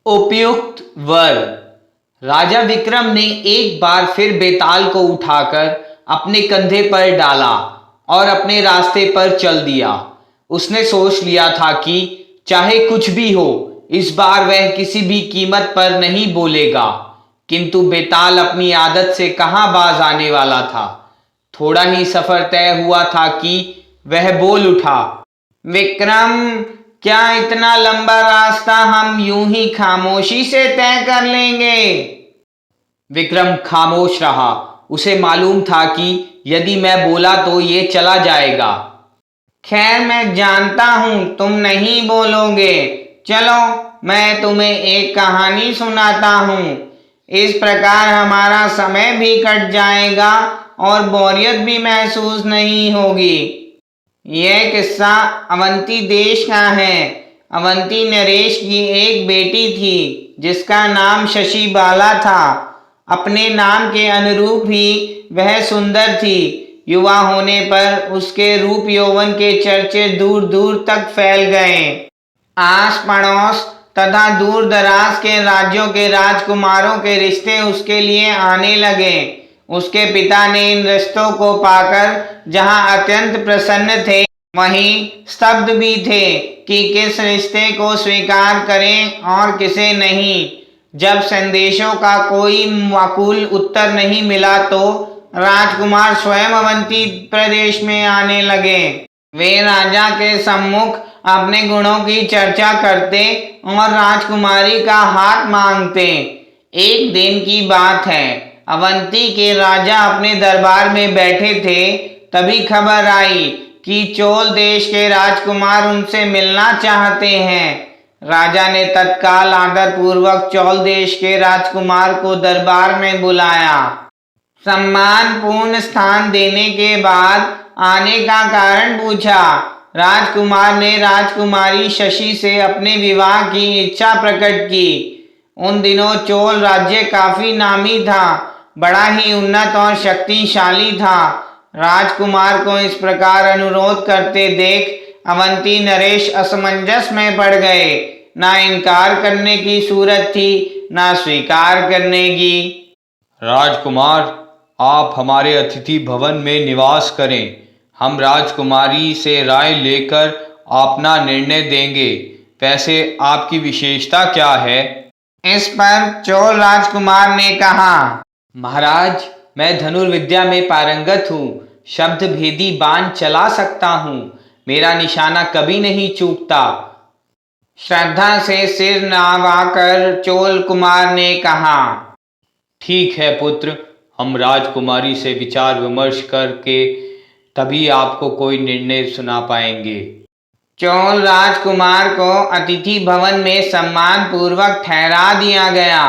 उपयुक्त वर। राजा विक्रम ने एक बार फिर बेताल को उठाकर अपने कंधे पर डाला और अपने रास्ते पर चल दिया। उसने सोच लिया था कि चाहे कुछ भी हो, इस बार वह किसी भी कीमत पर नहीं बोलेगा। किंतु बेताल अपनी आदत से कहाँ बाज आने वाला था। थोड़ा ही सफर तय हुआ था कि वह बोल उठा, विक्रम, क्या इतना लंबा रास्ता हम यूं ही खामोशी से तय कर लेंगे? विक्रम खामोश रहा। उसे मालूम था कि यदि मैं बोला तो ये चला जाएगा। खैर, मैं जानता हूं तुम नहीं बोलोगे। चलो, मैं तुम्हें एक कहानी सुनाता हूं। इस प्रकार हमारा समय भी कट जाएगा और बोरियत भी महसूस नहीं होगी। यह किस्सा अवंती देश का है। अवंती नरेश की एक बेटी थी जिसका नाम शशि बाला था। अपने नाम के अनुरूप ही वह सुंदर थी। युवा होने पर उसके रूप यौवन के चर्चे दूर दूर तक फैल गए। आस पड़ोस तथा दूर दराज के राज्यों के राजकुमारों के रिश्ते उसके लिए आने लगे। उसके पिता ने इन रिश्तों को पाकर जहां अत्यंत प्रसन्न थे, वहीं स्तब्ध भी थे कि किस रिश्ते को स्वीकार करें और किसे नहीं। जब संदेशों का कोई माकूल उत्तर नहीं मिला तो राजकुमार स्वयं अवंती प्रदेश में आने लगे। वे राजा के सम्मुख अपने गुणों की चर्चा करते और राजकुमारी का हाथ मांगते। एक दिन की बात है, अवंती के राजा अपने दरबार में बैठे थे। तभी खबर आई कि चोल देश के राजकुमार उनसे मिलना चाहते हैं। राजा ने तत्काल आदर पूर्वक चोल देश के राजकुमार को दरबार में बुलाया। सम्मान पूर्ण स्थान देने के बाद आने का कारण पूछा। राजकुमार ने राजकुमारी शशि से अपने विवाह की इच्छा प्रकट की। उन दिनों चोल राज्य काफी नामी था, बड़ा ही उन्नत और शक्तिशाली था। राजकुमार को इस प्रकार अनुरोध करते देख अवंती नरेश असमंजस में पड़ गए। ना इनकार करने की सूरत थी, ना स्वीकार करने की। राजकुमार, आप हमारे अतिथि भवन में निवास करें। हम राजकुमारी से राय लेकर अपना निर्णय देंगे। वैसे आपकी विशेषता क्या है? इस पर चोल राजकुमार ने कहा, महाराज, मैं धनुर्विद्या में पारंगत हूँ। शब्द भेदी बाण चला सकता हूँ। मेरा निशाना कभी नहीं चूकता। श्रद्धा से सिर नवाकर चोल कुमार ने कहा, ठीक है पुत्र, हम राजकुमारी से विचार विमर्श करके तभी आपको कोई निर्णय सुना पाएंगे। चोल राजकुमार को अतिथि भवन में सम्मान पूर्वक ठहरा दिया गया।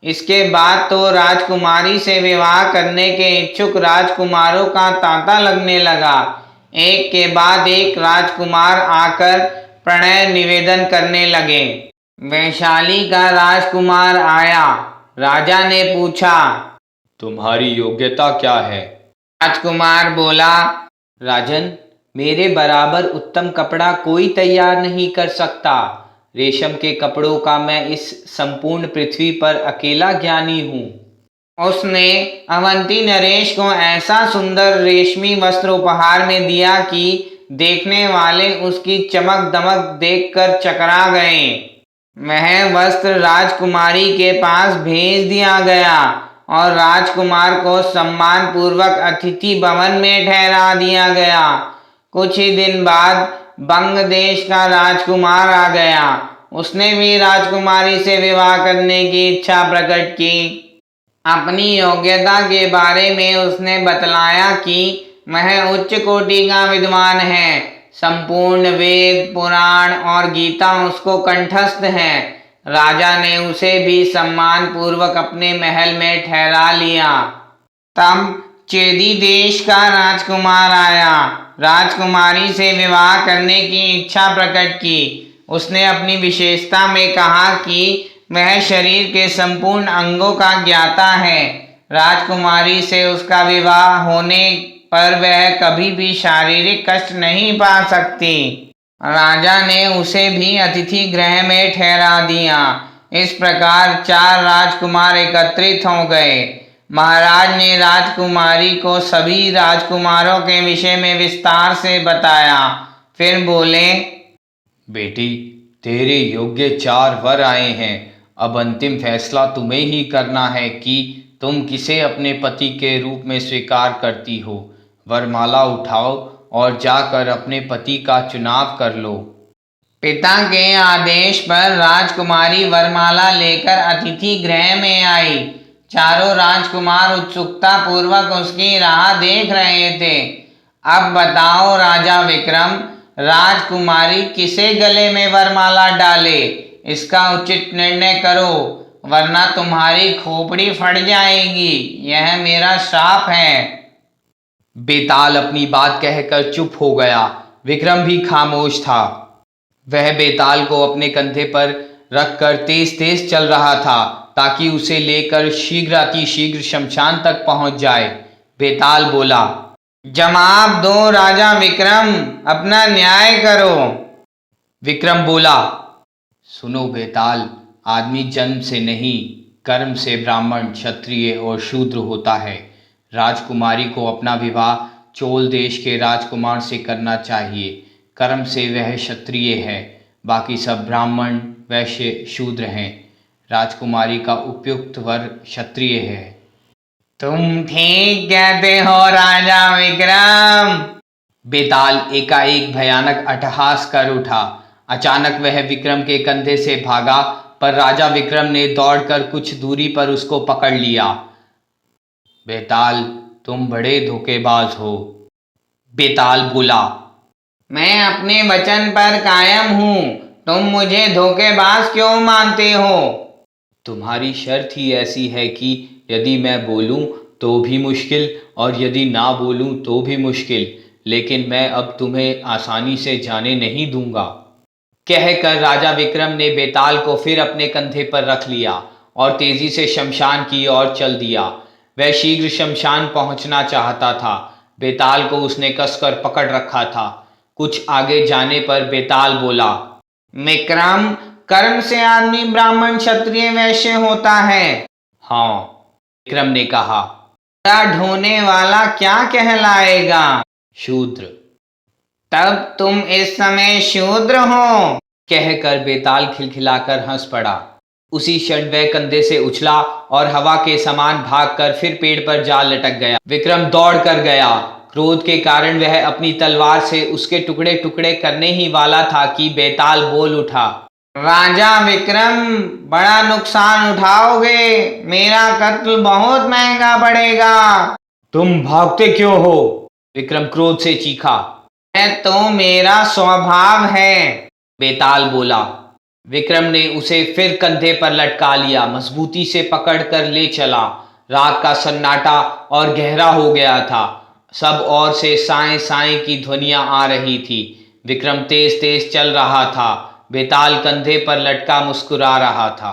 इसके बाद तो राजकुमारी से विवाह करने के इच्छुक राजकुमारों का तांता लगने लगा। एक के बाद एक राजकुमार आकर प्रणय निवेदन करने लगे। वैशाली का राजकुमार आया। राजा ने पूछा, तुम्हारी योग्यता क्या है? राजकुमार बोला, राजन, मेरे बराबर उत्तम कपड़ा कोई तैयार नहीं कर सकता। रेशम के कपड़ों का मैं इस संपूर्ण पृथ्वी पर अकेला ज्ञानी हूँ। उसने अवंती नरेश को ऐसा सुंदर रेशमी वस्त्र उपहार में दिया कि देखने वाले उसकी चमक दमक देखकर चकरा गए। वह वस्त्र राजकुमारी के पास भेज दिया गया और राजकुमार को सम्मान पूर्वक अतिथि भवन में ठहरा दिया गया। कुछ ही दिन बाद बंग देश का राजकुमार आ गया। उसने भी राजकुमारी से विवाह करने की इच्छा प्रकट की। अपनी योग्यता के बारे में उसने बतलाया कि वह उच्च कोटि का विद्वान है। संपूर्ण वेद, पुराण और गीता उसको कंठस्थ है। राजा ने उसे भी सम्मान पूर्वक अपने महल में ठहरा लिया। तब चेदी देश का राजकुमार आया। राजकुमारी से विवाह करने की इच्छा प्रकट की। उसने अपनी विशेषता में कहा कि वह शरीर के संपूर्ण अंगों का ज्ञाता है। राजकुमारी से उसका विवाह होने पर वह कभी भी शारीरिक कष्ट नहीं पा सकती। राजा ने उसे भी अतिथि गृह में ठहरा दिया। इस प्रकार 4 राजकुमार एकत्रित हो गए। महाराज ने राजकुमारी को सभी राजकुमारों के विषय में विस्तार से बताया। फिर बोले, बेटी, तेरे योग्य 4 वर आए हैं। अब अंतिम फैसला तुम्हें ही करना है कि तुम किसे अपने पति के रूप में स्वीकार करती हो। वरमाला उठाओ और जाकर अपने पति का चुनाव कर लो। पिता के आदेश पर राजकुमारी वरमाला लेकर अतिथि गृह में आई। चारों राजकुमार उत्सुकता पूर्वक उसकी राह देख रहे थे। अब बताओ राजा विक्रम, राजकुमारी किसे गले में वरमाला डाले, इसका उचित निर्णय करो, वरना तुम्हारी खोपड़ी फट जाएगी। यह मेरा श्राप है। बेताल अपनी बात कहकर चुप हो गया। विक्रम भी खामोश था। वह बेताल को अपने कंधे पर रखकर तेज तेज चल रहा था ताकि उसे लेकर शीघ्र शमशान तक पहुंच जाए। बेताल बोला, जवाब दो राजा विक्रम, अपना न्याय करो। विक्रम बोला, सुनो बेताल, आदमी जन्म से नहीं, कर्म से ब्राह्मण, क्षत्रिय और शूद्र होता है। राजकुमारी को अपना विवाह चोल देश के राजकुमार से करना चाहिए। कर्म से वह क्षत्रिय है, बाकी सब ब्राह्मण, वैश्य, शूद्र हैं। राजकुमारी का उपयुक्त वर क्षत्रिय है। तुम ठीक कहते हो राजा विक्रम। बेताल एकाएक भयानक अट्टहास कर उठा। अचानक वह विक्रम के कंधे से भागा, पर राजा विक्रम ने दौड़कर कुछ दूरी पर उसको पकड़ लिया। बेताल, तुम बड़े धोखेबाज हो। बेताल बोला, मैं अपने वचन पर कायम हूँ। तुम मुझे धोखेबाज क्यों मानते हो? तुम्हारी शर्त ही ऐसी है कि यदि मैं बोलूं तो भी मुश्किल और यदि ना बोलूं तो भी मुश्किल, लेकिन मैं अब तुम्हें आसानी से जाने नहीं दूंगा। कहकर राजा विक्रम ने बेताल को फिर अपने कंधे पर रख लिया और तेजी से शमशान की ओर चल दिया। वह शीघ्र शमशान पहुंचना चाहता था। बेताल को उसने कसकर पकड़ रखा था। कुछ आगे जाने पर बेताल बोला, विक्रम, कर्म से आदमी ब्राह्मण, क्षत्रिय, वैश्य होता है। हाँ, विक्रम ने कहा। ढोने वाला क्या कहलाएगा? शूद्र। तब तुम इस समय शूद्र हो। कहकर बेताल खिलखिलाकर हंस पड़ा। उसी क्षण वह कंधे से उछला और हवा के समान भागकर फिर पेड़ पर जा लटक गया। विक्रम दौड़ कर गया। क्रोध के कारण वह अपनी तलवार से उसके टुकड़े टुकड़े करने ही वाला था कि बेताल बोल उठा, राजा विक्रम, बड़ा नुकसान उठाओगे। मेरा कत्ल बहुत महंगा पड़ेगा। तुम भागते क्यों हो? विक्रम क्रोध से चीखा। यह तो मेरा स्वभाव है, बेताल बोला। विक्रम ने उसे फिर कंधे पर लटका लिया, मजबूती से पकड़कर ले चला। रात का सन्नाटा और गहरा हो गया था। सब ओर से साएं साएं की ध्वनियां आ रही थी। विक्रम तेज तेज चल रहा था। बेताल कंधे पर लटका मुस्कुरा रहा था।